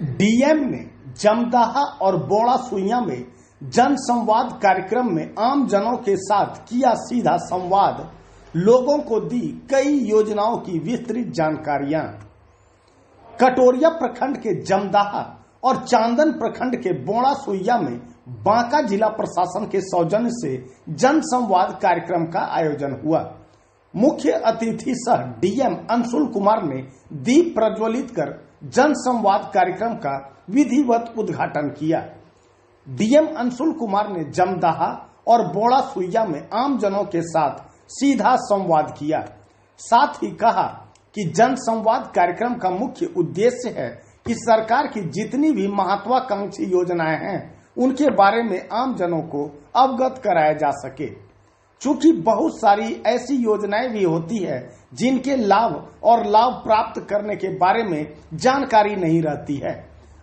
DM ने जमदाहा और बोड़ा सुइया में जन संवाद कार्यक्रम में आम जनों के साथ किया सीधा संवाद, लोगों को दी कई योजनाओं की विस्तृत जानकारियां। कटोरिया प्रखंड के जमदाहा और चांदन प्रखंड के बोड़ा सुइया में बांका जिला प्रशासन के सौजन्य से जन संवाद कार्यक्रम का आयोजन हुआ। मुख्य अतिथि सह डीएम अंशुल कुमार ने दीप प्रज्वलित कर जन संवाद कार्यक्रम का विधिवत उद्घाटन किया। डीएम अंशुल कुमार ने जमदाहा और बोड़ा सुइया में आम जनों के साथ सीधा संवाद किया। साथ ही कहा कि जन संवाद कार्यक्रम का मुख्य उद्देश्य है कि सरकार की जितनी भी महत्वाकांक्षी योजनाएं हैं उनके बारे में आम जनों को अवगत कराया जा सके। चूंकि बहुत सारी ऐसी योजनाएं भी होती है जिनके लाभ और लाभ प्राप्त करने के बारे में जानकारी नहीं रहती है।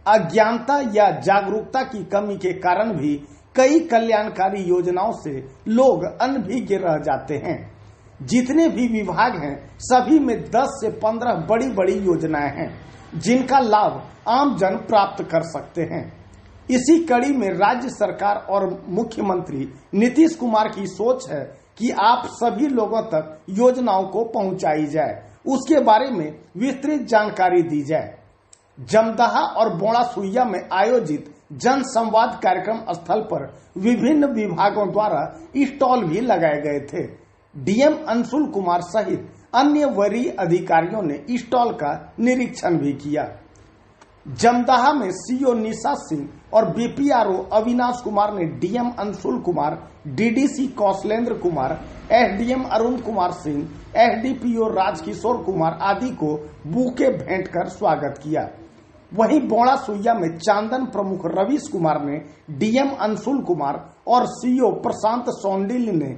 अज्ञानता या जागरूकता की कमी के कारण भी कई कल्याणकारी योजनाओं से लोग अनभिज्ञ रह जाते हैं। जितने भी विभाग हैं सभी में 10 से 15 बड़ी बड़ी योजनाएं हैं जिनका लाभ आम जन प्राप्त कर सकते हैं। इसी कड़ी में राज्य सरकार और मुख्यमंत्री नीतीश कुमार की सोच है कि आप सभी लोगों तक योजनाओं को पहुंचाई जाए, उसके बारे में विस्तृत जानकारी दी जाए। जमदाहा और बोड़ा सुइया में आयोजित जन संवाद कार्यक्रम स्थल पर विभिन्न विभागों द्वारा स्टॉल भी लगाए गए थे। डीएम अंशुल कुमार सहित अन्य वरीय अधिकारियों ने स्टॉल का निरीक्षण भी किया। जमदाहा में सीओ निशा सिंह और बीपीआरओ अविनाश कुमार ने DM Anshul Kumar, DDC Kaushlendra Kumar, SDM Arun Kumar Singh, SDPO Rajkishore Kumar आदि को बुके भेंट कर स्वागत किया। वहीं बोड़ा सुइया में चांदन प्रमुख रवीश कुमार ने डीएम अंशुल कुमार और सीओ प्रशांत सोंडिल ने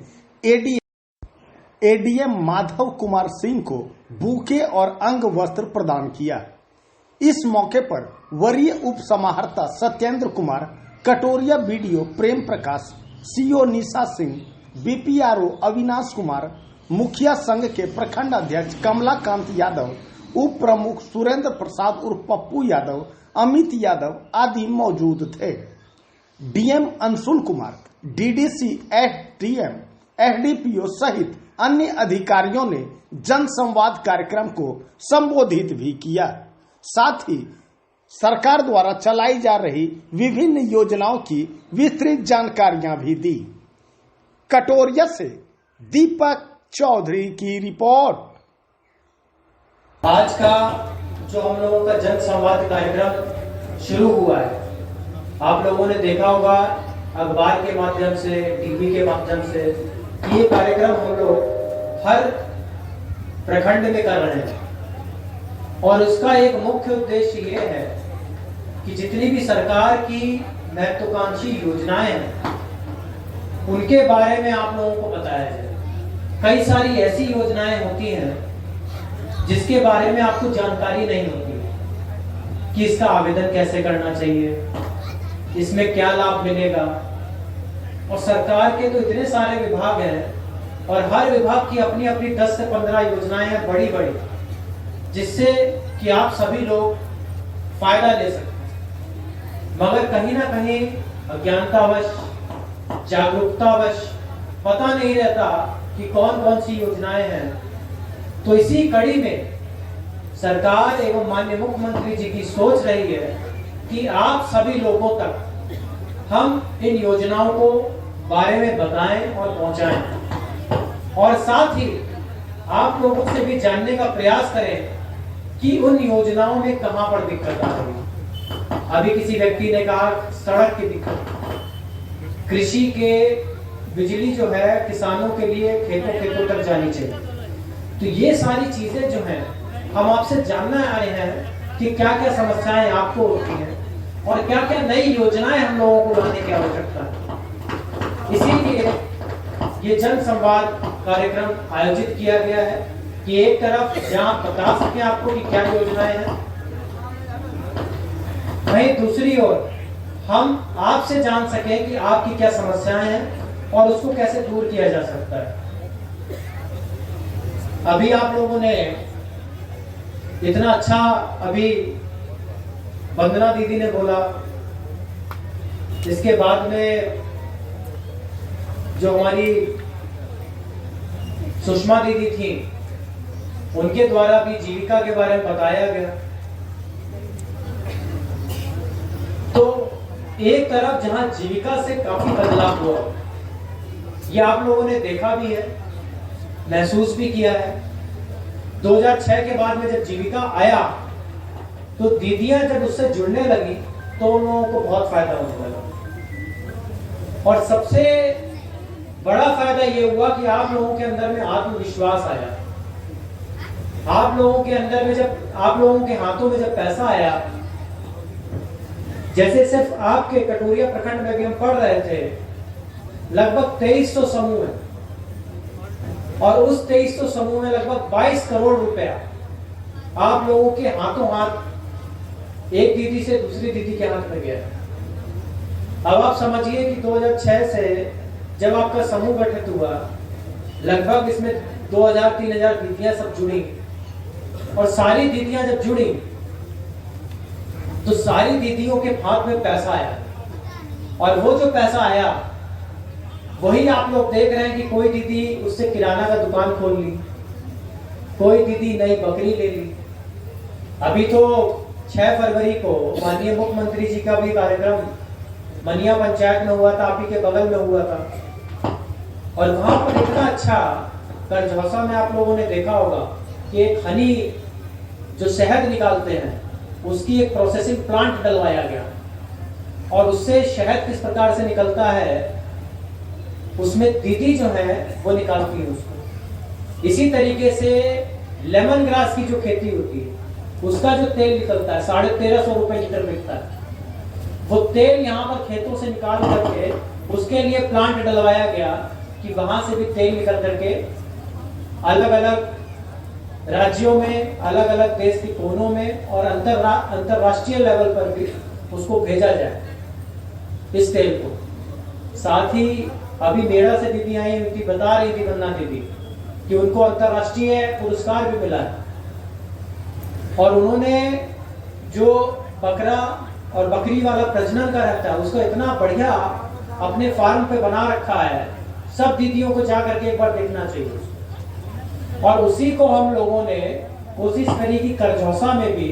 एडीएम माधव कुमार सिंह को बुके और अंग वस्त्र प्रदान किया। इस मौके पर वरीय उप समाहर्ता सत्येंद्र कुमार, कटोरिया BDO Prem Prakash, CO Nisha Singh, BPRO Avinash Kumar, मुखिया संघ के प्रखंड अध्यक्ष कमलाकांत यादव, उप प्रमुख सुरेंद्र प्रसाद उर्फ पप्पू यादव, अमित यादव आदि मौजूद थे। DM Anshul Kumar, DDC, SDM, SDPO सहित अन्य अधिकारियों ने जन संवाद कार्यक्रम को संबोधित भी किया। साथ ही सरकार द्वारा चलाई जा रही विभिन्न योजनाओं की विस्तृत जानकारियां भी दी। कटोरिया से दीपक चौधरी की रिपोर्ट। आज का जो हम लोगों का जन संवाद कार्यक्रम शुरू हुआ है, आप लोगों ने देखा होगा अखबार के माध्यम से, टीवी के माध्यम से, ये कार्यक्रम हम लोग हर प्रखंड में कर रहे हैं। और उसका एक मुख्य उद्देश्य ये है कि जितनी भी सरकार की महत्वाकांक्षी योजनाएं हैं उनके बारे में आप लोगों को बताया जाए। कई सारी ऐसी योजनाएं होती हैं जिसके बारे में आपको जानकारी नहीं होती कि इसका आवेदन कैसे करना चाहिए, इसमें क्या लाभ मिलेगा। और सरकार के तो इतने सारे विभाग हैं और हर विभाग की अपनी अपनी 10 से 15 योजनाएं हैं बड़ी बड़ी, जिससे कि आप सभी लोग फायदा ले सकते हैं। मगर कहीं ना कहीं अज्ञानतावश, जागरूकतावश पता नहीं रहता कि कौन कौन सी योजनाएं हैं। तो इसी कड़ी में सरकार एवं माननीय मुख्यमंत्री जी की सोच रही है कि आप सभी लोगों तक हम इन योजनाओं को बारे में बताएं और पहुंचाएं, और साथ ही आप लोगों से भी जानने का प्रयास करें कि उन योजनाओं में कहां पर दिक्कत आ रही है। अभी किसी व्यक्ति ने कहा सड़क की दिक्कत, कृषि के बिजली जो है किसानों के लिए खेतों तक जानी चाहिए। तो ये सारी चीजें जो हैं हम आपसे जानना आए हैं कि क्या क्या समस्याएं आपको होती हैं और क्या क्या नई योजनाएं हम लोगों को लाने की आवश्यकता है। इसीलिए ये जन संवाद कार्यक्रम आयोजित किया गया है कि एक तरफ जहां बता सके आपको कि क्या योजनाएं हैं, वहीं दूसरी ओर हम आपसे जान सके कि आपकी क्या समस्याएं हैं और उसको कैसे दूर किया जा सकता है। अभी आप लोगों ने इतना अच्छा अभी वंदना दीदी ने बोला, इसके बाद में जो हमारी सुषमा दीदी थी, उनके द्वारा भी जीविका के बारे में बताया गया। तो एक तरफ जहां जीविका से काफी बदलाव हुआ, यह आप लोगों ने देखा भी है, महसूस भी किया है। 2006 के बाद में जब जीविका आया तो दीदियां जब उससे जुड़ने लगी तो उन लोगों को बहुत फायदा होने लगा। और सबसे बड़ा फायदा यह हुआ कि आप लोगों के अंदर में आत्मविश्वास आया। आप लोगों के अंदर में जब आप लोगों के हाथों में जब पैसा आया, जैसे सिर्फ आपके कटोरिया प्रखंड में भी हम पढ़ रहे थे, लगभग 2300 समूह है और उस 2300 समूह में लगभग 22 करोड़ रुपया आप लोगों के हाथों हाथ एक दीदी से दूसरी दीदी के हाथ में गया। अब आप समझिए कि 2006 से जब आपका समूह गठित हुआ, लगभग इसमें 2000-3000 दीदियां सब जुड़ी और सारी दीदियां जब जुड़ी तो सारी दीदियों के हाथ में पैसा आया और वो जो पैसा आया वही आप लोग देख रहे हैं कि कोई दीदी उससे किराना का दुकान खोल ली, कोई दीदी नई बकरी ले ली। अभी तो 6 फरवरी को माननीय मुख्यमंत्री जी का भी कार्यक्रम मनिया पंचायत में हुआ था, आप ही के बगल में हुआ था और वहां पर इतना अच्छा करझौसा में आप लोगों ने देखा होगा कि एक हनी जो शहद निकालते हैं उसकी एक प्रोसेसिंग प्लांट डलवाया गया और उससे शहद किस प्रकार से निकलता है उसमें दीदी जो है वो निकालती है उसको। इसी तरीके से लेमन ग्रास की जो खेती होती है उसका जो तेल निकलता है 1350 रुपए लीटर बिकता है, वो तेल यहाँ पर खेतों से निकाल करके उसके लिए प्लांट डलवाया गया कि वहां से भी तेल निकल करके अलग अलग राज्यों में, अलग अलग देश के कोनों में और अंतरराष्ट्रीय लेवल पर भी उसको भेजा जाए इस तेल को। साथ ही अभी मेड़ा से दीदी आई हुई थी, बता रही थी वंदना दीदी कि उनको अंतरराष्ट्रीय पुरस्कार भी मिला है और उन्होंने जो बकरा और बकरी वाला प्रजनन का रहता है उसको इतना बढ़िया अपने फार्म पे बना रखा है, सब दीदियों को जा करके एक बार देखना चाहिए। और उसी को हम लोगों ने कोशिश करी कि करझौसा में भी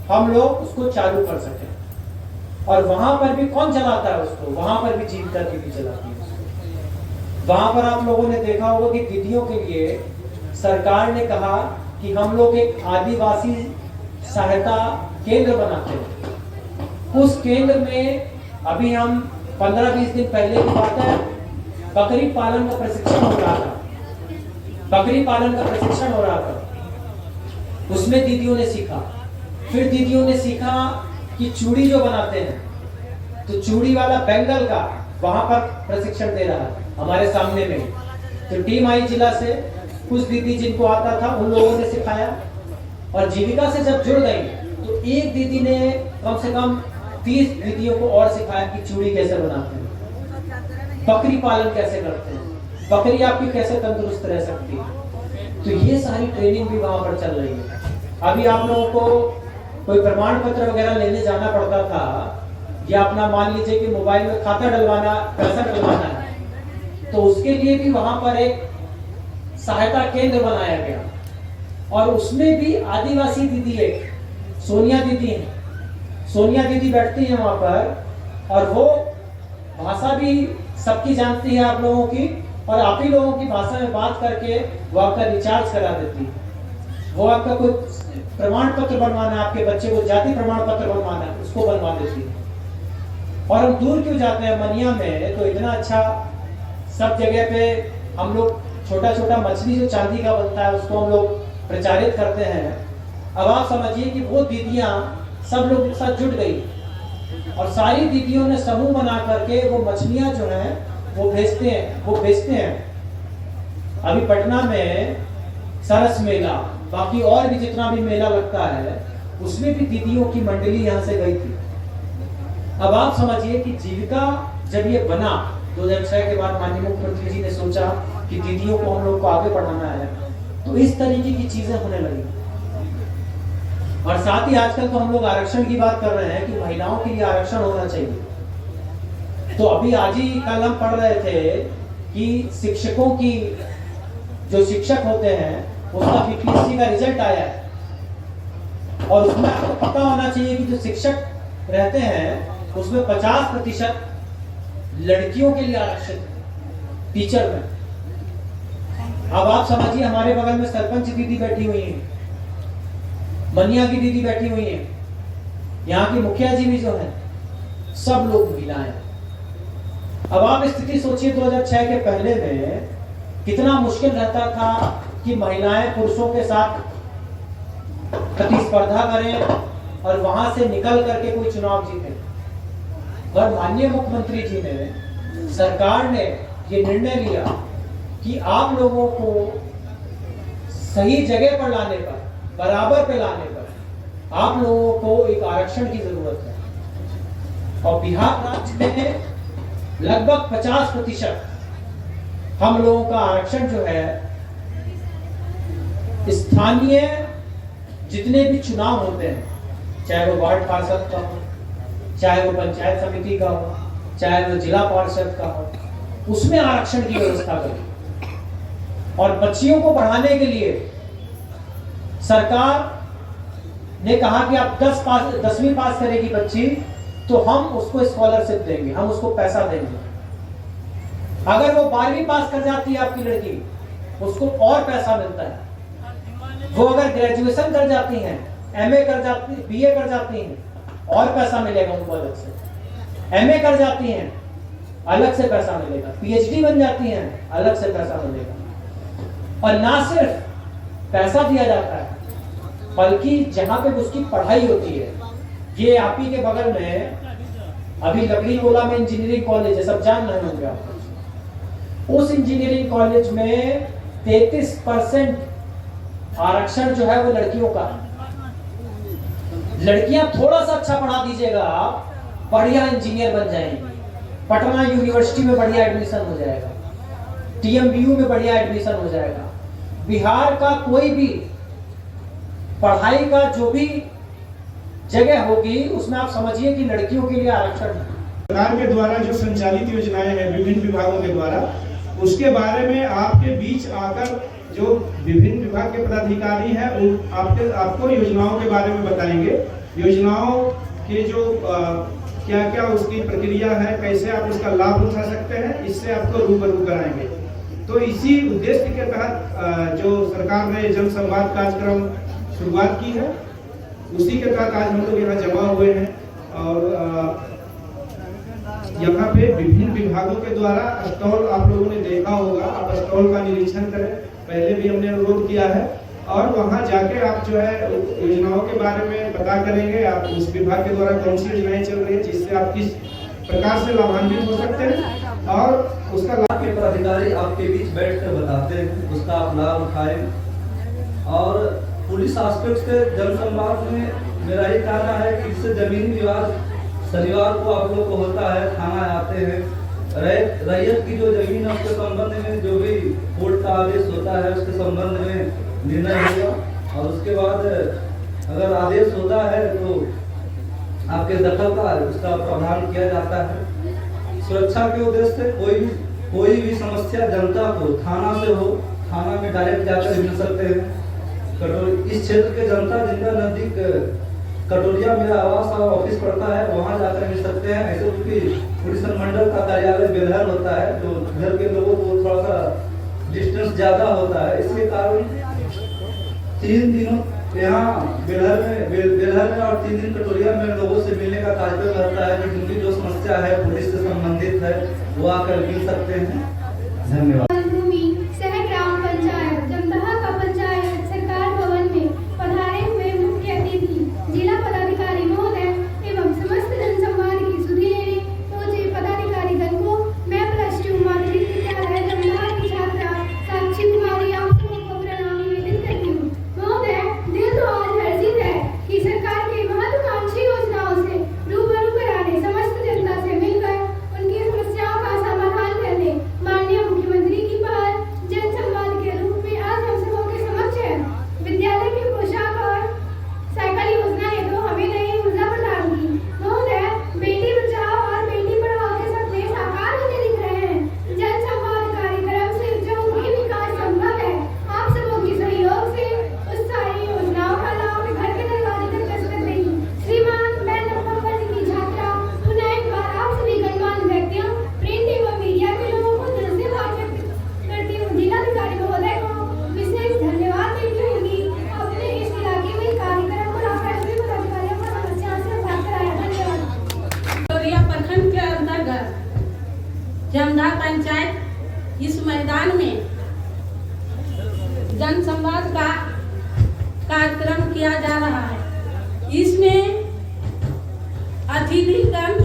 हम लोग उसको चालू कर सकें और वहां पर भी कौन चलाता है उसको, वहां पर भी जीविका दीदी चलाती है। वहां पर आप लोगों ने देखा होगा कि दीदियों के लिए सरकार ने कहा कि हम लोग एक आदिवासी सहायता केंद्र बनाते हैं। उस केंद्र में अभी हम 15-20 दिन पहले की बात है, बकरी पालन का प्रशिक्षण हो रहा था, बकरी पालन का प्रशिक्षण हो रहा था। उसमें दीदियों ने सीखा, फिर दीदियों ने सीखा कि चूड़ी जो बनाते हैं तो चूड़ी वाला बेंगल का वहां पर प्रशिक्षण दे रहा है हमारे सामने में। तो टीम आई जिला से, कुछ दीदी जिनको आता था उन लोगों ने सिखाया और जीविका से जब जुड़ गई तो एक दीदी ने कम से कम 30 दीदियों को और सिखाया कि चूड़ी कैसे बनाते हैं, बकरी पालन कैसे करते हैं, बकरी आपकी कैसे तंदुरुस्त रह सकती है। तो ये सारी ट्रेनिंग भी वहां पर चल रही है। अभी आप लोगों को कोई प्रमाण पत्र वगैरह लेने जाना पड़ता था या अपना मान लीजिए कि मोबाइल में खाता डलवाना, पैसा डलवाना है, तो उसके लिए भी वहां पर एक सहायता केंद्र बनाया गया और उसमें भी आदिवासी दीदी एक सोनिया दीदी है, सोनिया दीदी बैठती है वहां पर और वो भाषा भी सबकी जानती है आप लोगों की और आप ही लोगों की भाषा में बात करके वो आपका रिचार्ज करा देती है। वो आपका कोई प्रमाण पत्र बनवाना है, आपके बच्चे को जाति प्रमाण पत्र बनवाना है, उसको बनवा देती है। और हम दूर क्यों जाते हैं, मनिया में तो इतना अच्छा सब जगह पे हम लोग छोटा छोटा मछली जो चांदी का बनता है उसको हम लोग प्रचारित करते हैं। अब आप समझिए कि वो दीदियां सब लोग एक साथ जुट गई और सारी दीदियों ने समूह बना करके वो मछलियां जो हैं वो बेचते हैं। अभी पटना में सरस मेला, बाकी और भी जितना भी मेला लगता है उसमें भी दीदियों की मंडली यहाँ से गई थी। अब आप समझिए कि जीविका जब ये बना 2006 के बाद माननीय मुख्यमंत्री जी ने सोचा कि दीदियों को हम लोग को आगे बढ़ाना है, तो इस तरीके की चीजें होने लगी। और साथ ही आजकल तो हम लोग आरक्षण की बात कर रहे हैं कि महिलाओं के लिए आरक्षण होना चाहिए। तो अभी आज ही कल हम पढ़ रहे थे कि शिक्षकों की जो शिक्षक होते हैं उसका बीपीएससी का रिजल्ट आया है, और उसमें आपको पता होना चाहिए कि जो शिक्षक रहते हैं उसमें 50% लड़कियों के लिए आरक्षित है टीचर में। अब आप समझिए, हमारे बगल में सरपंच दीदी बैठी हुई हैं, बनिया की दीदी बैठी हुई हैं, यहाँ की मुखिया जी भी जो है, सब लोग महिलाएं। अब आप स्थिति सोचिए 2006 के पहले में कितना मुश्किल रहता था कि महिलाएं पुरुषों के साथ प्रतिस्पर्धा करें और वहां से निकल करके कोई चुनाव जीते। और माननीय मुख्यमंत्री जी ने, सरकार ने ये निर्णय लिया कि आप लोगों को सही जगह पर लाने पर, बराबर पे लाने पर आप लोगों को एक आरक्षण की जरूरत है। और बिहार राज्य में लगभग 50% हम लोगों का आरक्षण जो है स्थानीय जितने भी चुनाव होते हैं, चाहे वो वार्ड पार्षद का हो, चाहे वो पंचायत समिति का हो, चाहे वो जिला पार्षद का हो, उसमें आरक्षण की व्यवस्था करें। और बच्चियों को बढ़ाने के लिए सरकार ने कहा कि आप 10वीं पास करेगी बच्ची तो हम उसको स्कॉलरशिप देंगे, हम उसको पैसा देंगे। अगर वो 12वीं पास कर जाती है आपकी लड़की, उसको और पैसा मिलता है। वो अगर ग्रेजुएशन कर जाती हैं, एमए कर जाती, बीए कर जाती हैं, और पैसा मिलेगा उनको अलग से। एमए कर जाती हैं, अलग से पैसा मिलेगा। पीएचडी बन जाती हैं, अलग से पैसा मिलेगा। और ना सिर्फ पैसा दिया जाता है, बल्कि जहां पे उसकी पढ़ाई होती है, ये आप ही के बगल में अभी लकड़ी गोला में इंजीनियरिंग कॉलेज है, सब जान रहे होंगे आप। उस इंजीनियरिंग कॉलेज में 33% आरक्षण जो है वो लड़कियों का। लड़कियां थोड़ा सा अच्छा पढ़ा दीजिएगा, बढ़िया इंजीनियर बन जाएंगी। पटना यूनिवर्सिटी में बढ़िया एडमिशन हो जाएगा, टीएमबीयू में बढ़िया एडमिशन हो जाएगा। बिहार का कोई भी पढ़ाई का जो भी जगह होगी, उसमें आप समझिए कि लड़कियों के लिए आरक्षण है। सरकार के द्वारा जो संचालित योजनाएं हैं विभिन्न विभागों के द्वारा, उसके बारे में आपके बीच आकर जो विभिन्न विभाग के पदाधिकारी हैं वो आपको योजनाओं के बारे में बताएंगे। योजनाओं के जो क्या क्या उसकी प्रक्रिया है, कैसे आप उसका लाभ उठा सकते हैं, इससे आपको रूबरू कराएंगे। तो इसी उद्देश्य के तहत जो सरकार ने जन संवाद कार्यक्रम शुरुआत की है, उसी के तहत आज हम लोग यहाँ जमा हुए हैं। और यहाँ पे विभिन्न विभागों के द्वारा स्टॉल आप लोगों ने देखा होगा, आप स्टॉल का निरीक्षण करें, पहले भी हमने अनुरोध किया है। और वहाँ जाके आप जो है योजनाओं के बारे में पता करेंगे, आप उस विभाग के द्वारा कौन सी योजनाएं चल रही है, जिससे आप किस प्रकार से लाभान्वित हो सकते हैं और उसका लाभ के पदाधिकारी आपके बीच बैठकर बताते हैं, उसका आप लाभ उठाएं। और पुलिस एस्पेक्ट से जनसंवाद में मेरा ये कहना है कि इससे जमीनी विवाद शनिवार को आप लोग को होता है, थाना आते हैं, रैयत की जो जमीन है उसके संबंध में जो भी कोर्ट का आदेश होता है उसके संबंध में निर्णय होगा। और उसके बाद अगर आदेश होता है तो आपके दखल का उसका प्रावधान किया जाता है। सुरक्षा के उद्देश्य से कोई भी समस्या जनता को थाना से हो, थाना में डायरेक्ट जाकर मिल सकते हैं। इस क्षेत्र के जनता जिनका नजदीक कटोरिया मेरा आवास और ऑफिस पड़ता है, वहां जाकर मिल सकते हैं। ऐसे क्योंकि पुलिस मंडल का कार्यालय बेलहर होता है, जो घर के लोगों को थोड़ा सा डिस्टेंस ज्यादा होता है, इसके कारण 3 दिनों यहाँ बेलहर में और 3 दिन कटोरिया में लोगों से मिलने का कार्यक्रम रहता है कि जिनकी जो समस्या है पुलिस से संबंधित है वो आकर मिल सकते हैं। धन्यवाद। माननीय मुख्यमंत्री की जुहा पंचायत इस मैदान में जन संवाद का कार्यक्रम किया जा रहा है। इसमें अतिथिगण,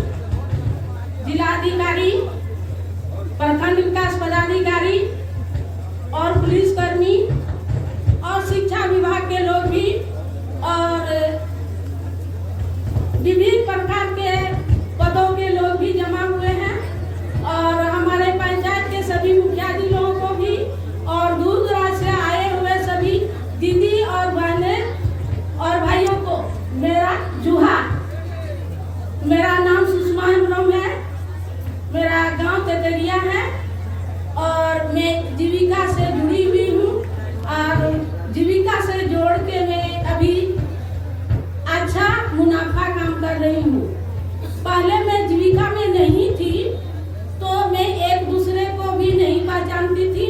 जिलाधिकारी, प्रखंड विकास पदाधिकारी और पुलिसकर्मी और शिक्षा विभाग के लोग भी और विभिन्न प्रकार के पदों के लोग भी जमा हुए हैं और हमारे पंचायत के सभी मुखियाधी लोगों को भी और दूर दराज से आए हुए सभी दीदी और बहनें और भाइयों को मेरा जुहार। मेरा नाम सुषमा हेम्ब्रम है, मेरा गांव तेतरिया है और मैं जीविका से जुड़ी हुई हूँ और जीविका से जोड़ के मैं अभी अच्छा मुनाफा काम कर रही हूँ। पहले मैं जीविका में नहीं थी तो मैं एक दूसरे को भी नहीं पहचानती थी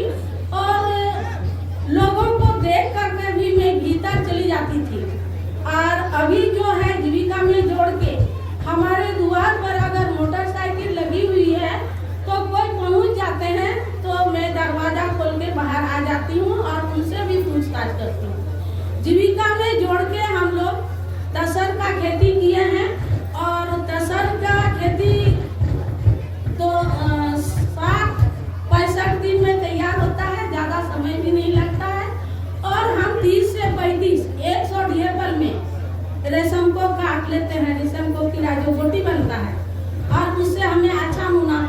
और लोगों को देख करके भी मैं भीतर चली जाती थी और अभी जो है जीविका में जोड़ के हमारे द्वार पर अगर मोटरसाइकिल लगी हुई है तो कोई पहुंच जाते हैं तो मैं दरवाजा खोल के बाहर आ जाती हूं और उनसे भी पूछताछ करती हूं। जीविका में जोड़ के हम लोग तसर का खेती किए हैं और तसर का खेती तो 65 दिन में तैयार होता है, ज्यादा समय भी नहीं लगता है और हम 30 से 35 100 ढेबल में रेशम को काट लेते हैं। रेशम को किरा जो गोटी बनता है और उससे हमें अच्छा मुनाफा